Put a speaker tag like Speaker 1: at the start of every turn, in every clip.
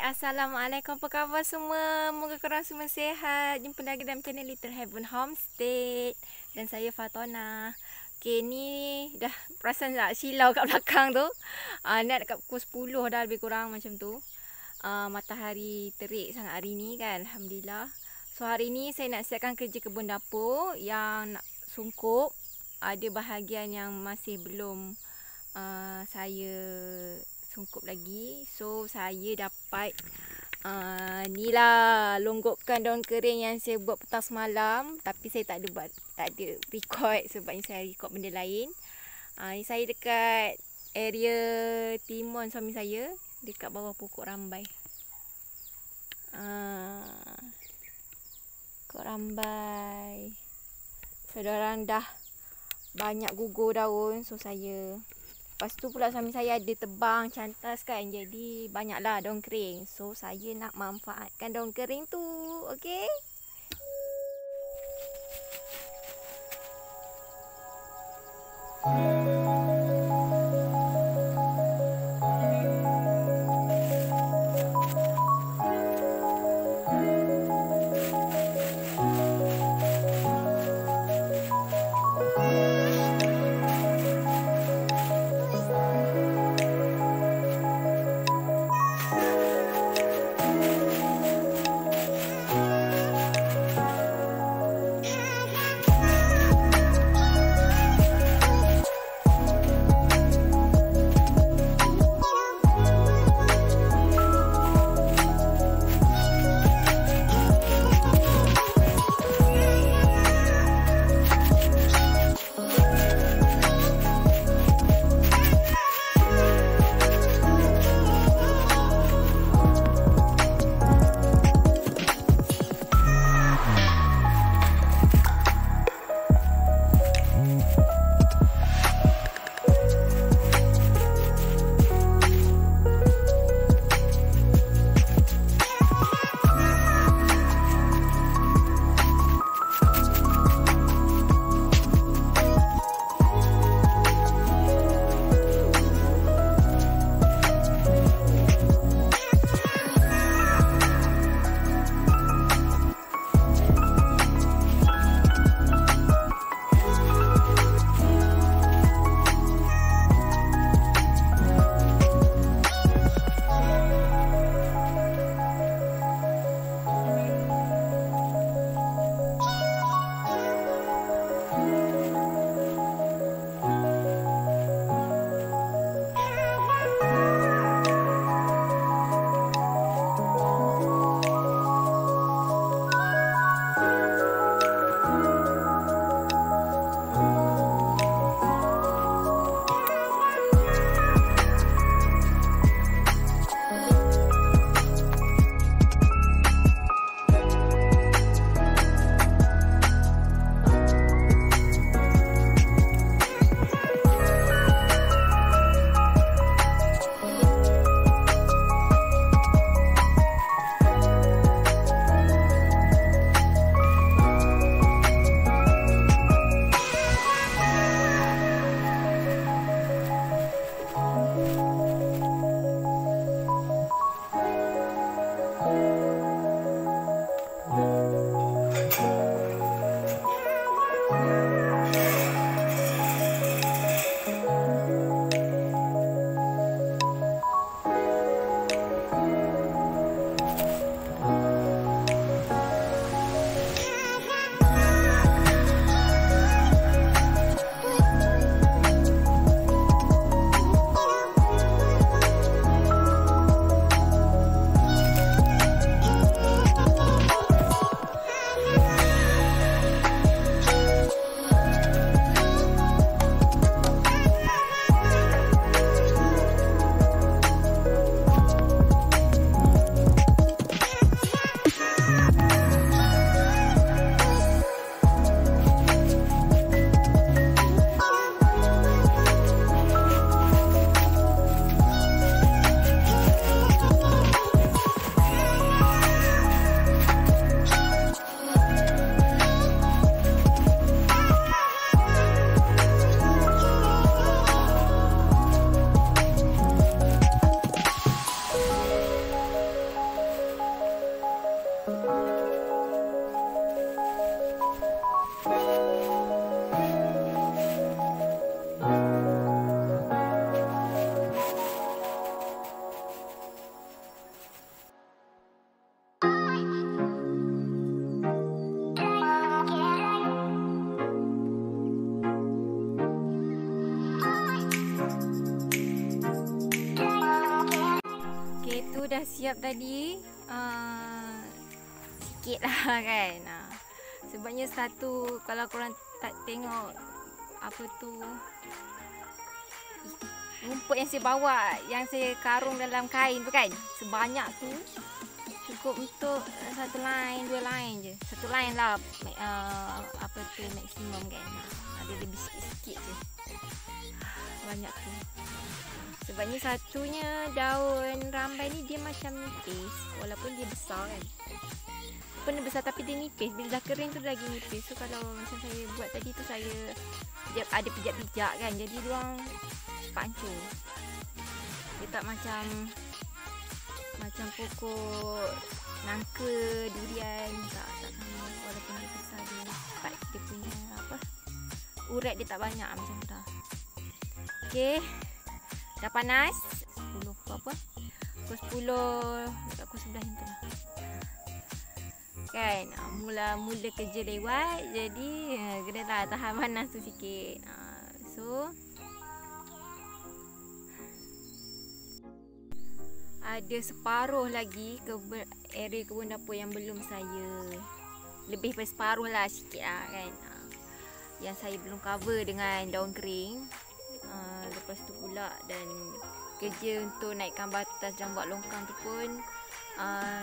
Speaker 1: Assalamualaikum, apa khabar semua? Moga korang semua sihat. Jumpa lagi dalam channel Little Heaven Homestead. Dan saya Fatona. Okay, ni dah perasan tak silau kat belakang tu. Nak dekat pukul 10 dah lebih kurang macam tu. Matahari terik sangat hari ni kan, Alhamdulillah. So hari ni saya nak siapkan kerja kebun dapur yang nak sungkup. Ada bahagian yang masih belum saya sungkup lagi. So saya dapat ni lah, longgokkan daun kering yang saya buat petang semalam. Tapi saya tak ada record sebab ni saya record benda lain. Ni saya dekat area timun suami saya, dekat bawah pokok rambai. Pokok rambai. So diorang dah banyak gugur daun. So saya, lepas tu pula suami saya ada tebang cantas kan, jadi banyaklah daun kering. So saya nak manfaatkan daun kering tu. Okay. Okay, tu dah siap tadi. Sikit lah kan. Sebabnya satu, kalau korang tak tengok apa tu, rumput yang saya bawa, yang saya karung dalam kain tu kan, sebanyak tu cukup untuk satu line, dua line je. Satu line lah apa tu maksimum kan. Ada lebih sikit-sikit je. Banyak tu. Sebabnya satunya daun rambai ni dia macam nipis, walaupun dia besar kan. Pun besar tapi dia nipis. Bila dah kering tu lagi nipis. So kalau macam saya buat tadi tu, saya ada pijak-pijak kan. Jadi diorang cepat hancur. Dia tak macam pokok nangka, durian. Tak sama. Walaupun dia besar, dia punya urat dia tak banyak macam tu. Okay, dah panas. 10 apa? Pukul 10 dekat pukul 11 macam tu lah. Kan, mula-mula kerja lewat. Jadi kena lah tahan panas tu sikit. So ada separuh lagi area kebun dapur yang belum saya, lebih daripada separuh lah, sikit lah kan, yang saya belum cover dengan daun kering. Lepas tu pula, dan kerja untuk naikkan batas dan buat longkang tu pun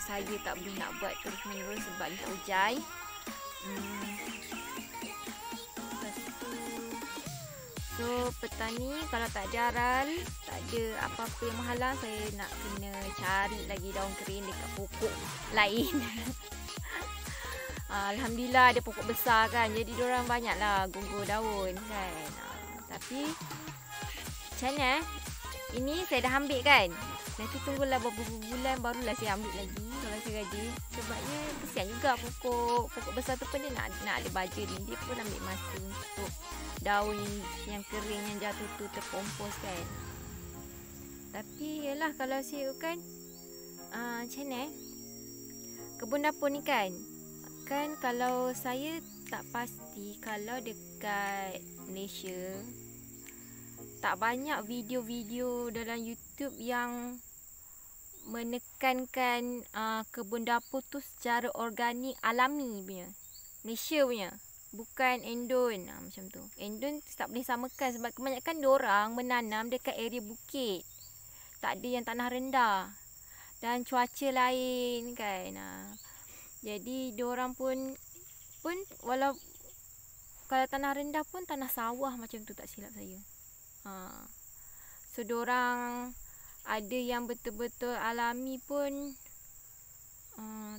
Speaker 1: saya tak boleh nak buat terus menerus sebab ni tak hujai. Lepas tu, so petani kalau tak ada aral, tak ada apa-apa yang menghalang, saya nak kena cari lagi daun kering dekat pokok lain. Alhamdulillah ada pokok besar kan, jadi diorang banyak lah gugur daun kan. Tapi macam mana ini saya dah ambil kan, nanti tunggulah beberapa bulan barulah saya ambil lagi kalau saya gaji. Sebabnya kesian juga pokok besar tu pun dia nak ada baja ni, dia pun ambil masa untuk daun yang kering yang jatuh tu terkompos kan. Tapi yalah, kalau saya kan macam mana kebun dapur ni kan kalau saya tak pasti, kalau dekat Malaysia tak banyak video-video dalam YouTube yang menekankan kebun dapur tu secara organik, alami punya. Malaysia punya, bukan endon macam tu. Endon tak boleh samakan sebab kebanyakan diorang menanam dekat area bukit. Tak ada yang tanah rendah dan cuaca lain kan. Jadi diorang pun walau kalau tanah rendah pun tanah sawah macam tu, tak silap saya. So diorang ada yang betul-betul alami pun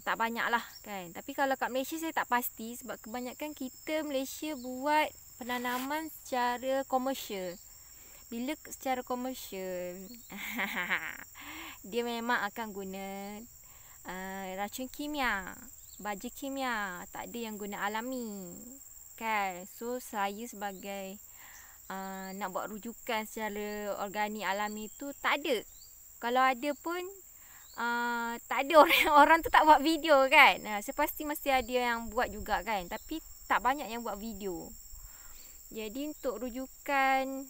Speaker 1: tak banyak lah kan. Tapi kalau kat Malaysia saya tak pasti, sebab kebanyakan kita Malaysia buat penanaman secara komersial. Bila secara komersial dia memang akan guna racun kimia, baja kimia, tak ada yang guna alami kan. So saya sebagai nak buat rujukan secara organik alami tu tak ada. Kalau ada pun tak ada orang tu tak buat video kan. Saya pasti mesti ada yang buat juga kan, tapi tak banyak yang buat video. Jadi untuk rujukan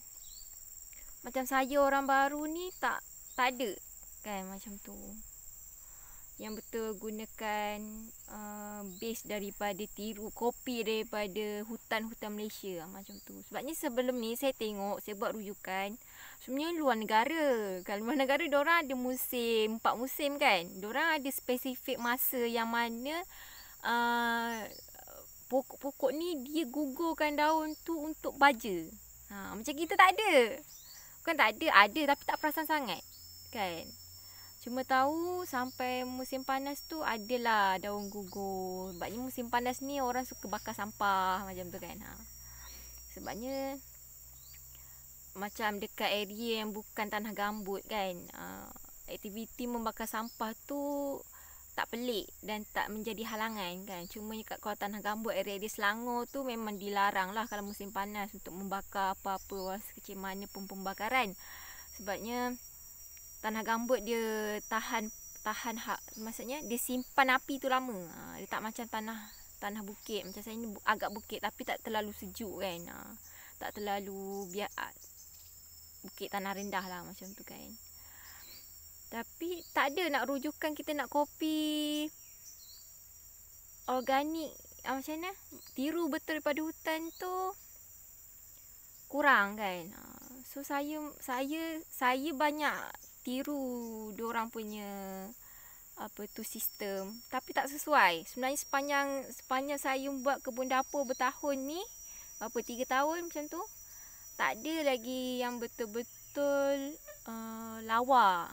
Speaker 1: macam saya orang baru ni tak ada kan macam tu, yang betul gunakan base daripada copy daripada hutan-hutan Malaysia macam tu. Sebabnya sebelum ni saya tengok, saya buat rujukan sebenarnya luar negara. Kalau luar negara diorang ada musim, 4 musim kan. Diorang ada spesifik masa yang mana pokok-pokok ni dia gugurkan daun tu untuk baja. Macam kita tak ada. Bukan tak ada tapi tak perasan sangat kan. Cuma tahu sampai musim panas tu adalah daun gugur. Sebabnya musim panas ni orang suka bakar sampah macam tu kan. Sebabnya macam dekat area yang bukan tanah gambut kan, aktiviti membakar sampah tu tak pelik dan tak menjadi halangan kan. Cuma kat kalau tanah gambut, area Selangor tu memang dilarang lah kalau musim panas untuk membakar apa-apa sekecil mana pun pembakaran. Sebabnya tanah gambut dia tahan maksudnya dia simpan api tu lama. Dia tak macam tanah bukit. Macam saya ni agak bukit tapi tak terlalu sejuk kan. Tak terlalu bukit tanah rendah lah macam tu kan. Tapi tak ada nak rujukan kita nak kopi organik. Macam mana? Tiru betul daripada hutan tu kurang kan. So saya banyak tiru diorang punya sistem, tapi tak sesuai. Sebenarnya sepanjang saya buat kebun dapur bertahun ni, 3 tahun macam tu, tak ada lagi yang betul-betul lawa,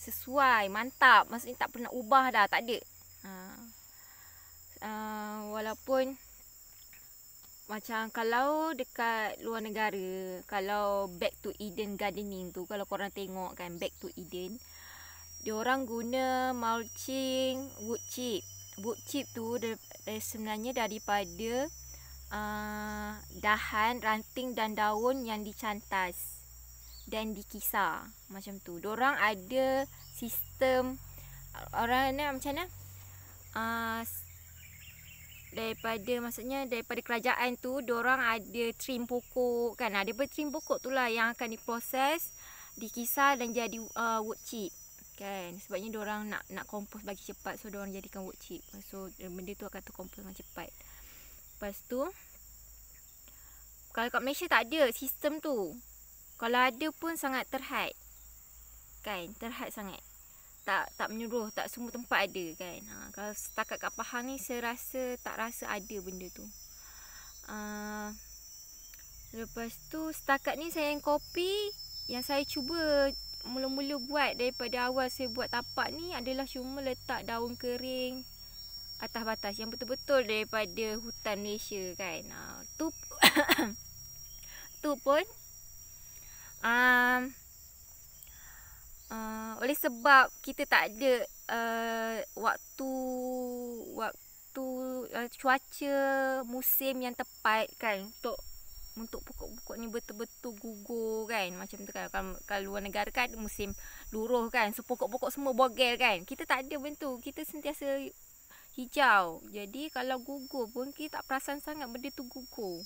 Speaker 1: sesuai, mantap. Maksudnya tak pernah ubah dah, tak ada. Walaupun macam kalau dekat luar negara, kalau Back to Eden gardening tu, kalau korang tengok kan Back to Eden, diorang guna mulching wood chip. Wood chip tu sebenarnya daripada dahan, ranting dan daun yang dicantas dan dikisar. Macam tu. Diorang ada sistem, orang ni macam mana? Daripada kerajaan tu, diorang ada trim pokok kan. Daripada trim pokok tu lah yang akan diproses, dikisar dan jadi wood chip kan. Sebabnya diorang nak kompos bagi cepat, so diorang jadikan wood chip. So benda tu akan terkompos dengan cepat. Lepas tu, kalau kat Malaysia tak ada sistem tu. Kalau ada pun sangat terhad kan, terhad sangat. Tak menyeluruh, tak semua tempat ada kan. Kalau setakat kat Pahang ni, saya tak rasa ada benda tu. Lepas tu, setakat ni saya yang kopi, yang saya cuba mula-mula buat daripada awal saya buat tapak ni adalah cuma letak daun kering atas batas, yang betul-betul daripada hutan Malaysia kan. Tu pun oleh sebab kita tak ada waktu cuaca musim yang tepat kan untuk pokok-pokok ni betul-betul gugur kan. Macam tu kan, kalau luar negara kan musim luruh kan, so pokok-pokok semua bogel kan. Kita tak ada bentuk, kita sentiasa hijau. Jadi kalau gugur pun kita tak perasan sangat benda tu gugur.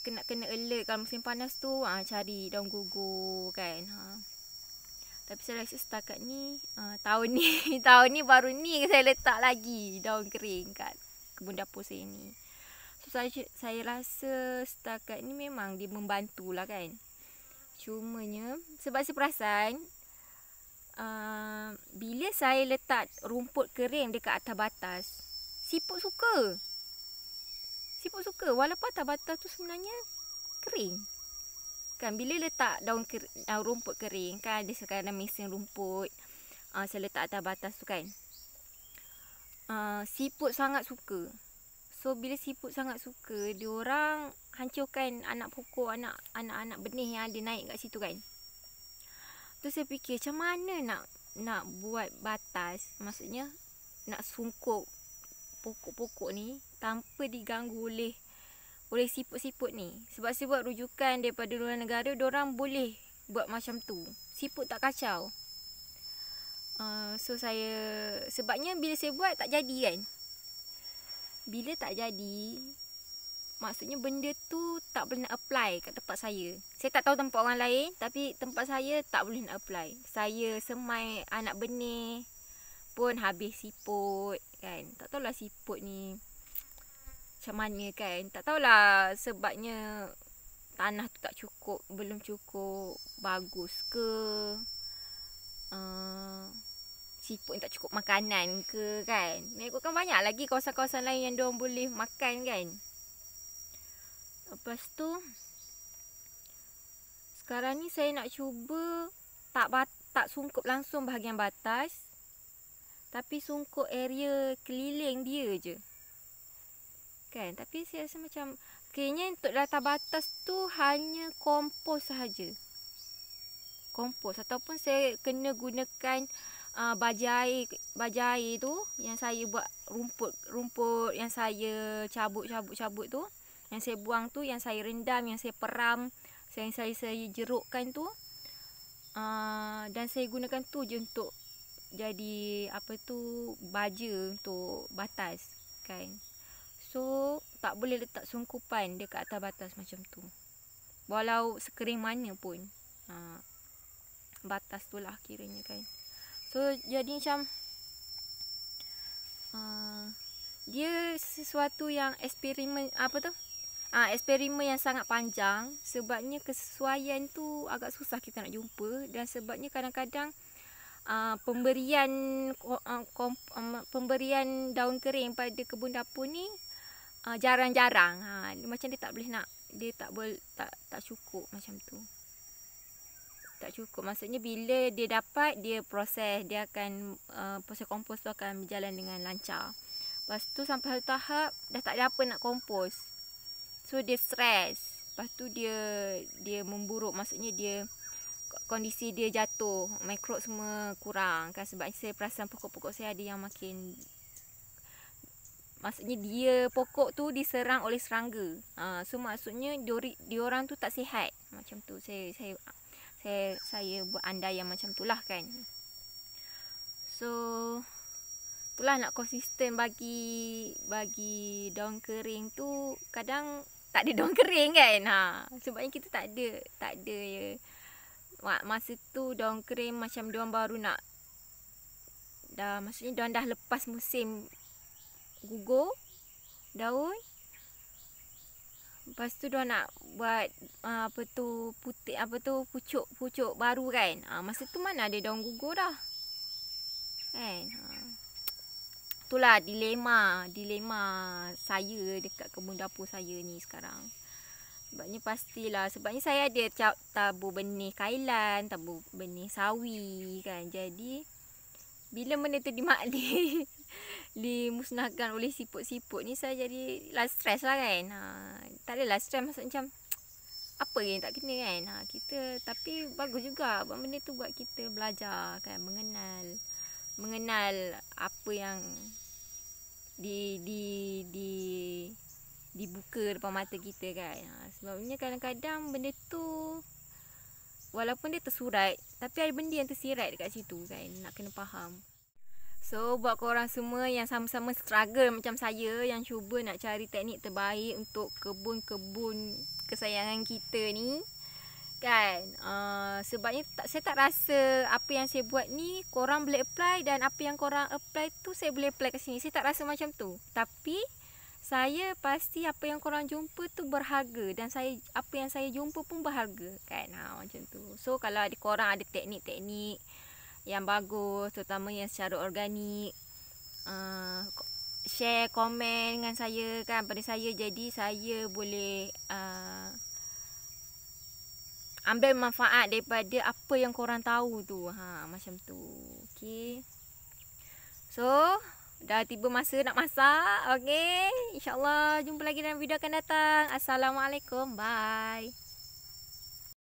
Speaker 1: Kena alert kalau musim panas tu, cari daun gugur kan. Tapi saya rasa setakat ni tahun ni baru ni saya letak lagi daun kering kat kebun dapur saya ni. So saya rasa setakat ni memang dia membantulah kan. Cumanya sebab saya perasan bila saya letak rumput kering dekat atas batas, siput suka. Walaupun atas batas tu sebenarnya kering kan. Bila letak rumput kering kan, ada sekarang mesin rumput, saya letak atas batas tu kan, siput sangat suka. So bila siput sangat suka, diorang hancurkan anak pokok, anak-anak benih yang ada naik kat situ kan. Tu saya fikir macam mana nak buat batas, maksudnya nak sungkup pokok-pokok ni tanpa diganggu oleh siput-siput ni. Sebab saya buat rujukan daripada luar negara, diorang boleh buat macam tu, siput tak kacau. So sebabnya bila saya buat tak jadi kan. Bila tak jadi, maksudnya benda tu tak boleh nak apply kat tempat saya. Saya tak tahu tempat orang lain, tapi tempat saya tak boleh nak apply. Saya semai anak benih pun habis siput kan. Tak tahulah siput ni macam mana kan. Tak tahulah sebabnya tanah tu tak cukup, belum cukup bagus ke, siput ni tak cukup makanan ke kan. Mengikutkan banyak lagi kawasan-kawasan lain yang diorang boleh makan kan. Lepas tu, sekarang ni saya nak cuba tak sungkup langsung bahagian batas, tapi sungkup area keliling dia je kan. Tapi saya rasa macam kayaknya untuk data batas tu hanya kompos sahaja. Kompos, ataupun saya kena gunakan baja air tu yang saya buat, rumput yang saya cabut tu, yang saya buang tu, yang saya rendam, yang saya peram, yang saya jerukkan tu, dan saya gunakan tu je untuk jadi baja untuk batas kan. So tak boleh letak sungkupan dekat atas batas macam tu, walau sekering mana pun. batas tu lah kiranya kan. So jadi macam dia sesuatu yang eksperimen eksperimen yang sangat panjang, sebabnya kesesuaian tu agak susah kita nak jumpa, dan sebabnya kadang-kadang pemberian daun kering pada kebun dapur ni jarang-jarang. Macam dia tak boleh nak, dia tak cukup macam tu. Tak cukup. Maksudnya bila dia dapat, dia proses, dia akan proses kompos tu akan berjalan dengan lancar. Lepas tu sampai satu tahap dah tak ada apa nak kompos. So dia stres. Lepas tu dia memburuk, maksudnya dia kondisi dia jatuh, mikrop semua kurang kan, sebab saya perasan pokok-pokok saya ada yang makin, maksudnya dia pokok tu diserang oleh serangga. So maksudnya diorang tu tak sihat. Macam tu. Saya buat andaian macam tu lah kan. So itulah, nak konsisten bagi daun kering tu, kadang tak ada daun kering kan. Sebabnya kita tak ada masa tu daun kering macam diorang baru nak, maksudnya diorang dah lepas musim gugur daun. Lepas tu diorang nak buat pucuk baru kan. Masa tu mana ada daun gugur dah kan. Itulah dilema saya dekat kebun dapur saya ni sekarang. Sebabnya pastilah, sebabnya saya ada tabur benih kailan, tabur benih sawi kan. Jadi bila benda tu dimusnahkan oleh siput-siput ni, saya jadi stres lah kan. Tak adalah stres, maksud macam apa yang tak kena kan. Kita, tapi bagus juga buat benda tu, buat kita belajar kan, mengenal apa yang dibuka depan mata kita kan. Sebabnya kadang-kadang benda tu walaupun dia tersurat, tapi ada benda yang tersirat dekat situ kan, nak kena faham. So buat korang semua yang sama-sama struggle macam saya, yang cuba nak cari teknik terbaik untuk kebun-kebun kesayangan kita ni kan, sebabnya saya tak rasa apa yang saya buat ni korang boleh apply, dan apa yang korang apply tu saya boleh apply kat sini. Saya tak rasa macam tu. Tapi saya pasti apa yang korang jumpa tu berharga, dan apa yang saya jumpa pun berharga kan. Macam tu. So kalau ada korang ada teknik-teknik yang bagus, terutama yang secara organik, share komen dengan saya kan, pada saya, jadi saya boleh ambil manfaat daripada apa yang korang tahu tu. Macam tu. Okay. So dah tiba masa nak masak. Okay, InsyaAllah jumpa lagi dalam video akan datang. Assalamualaikum. Bye.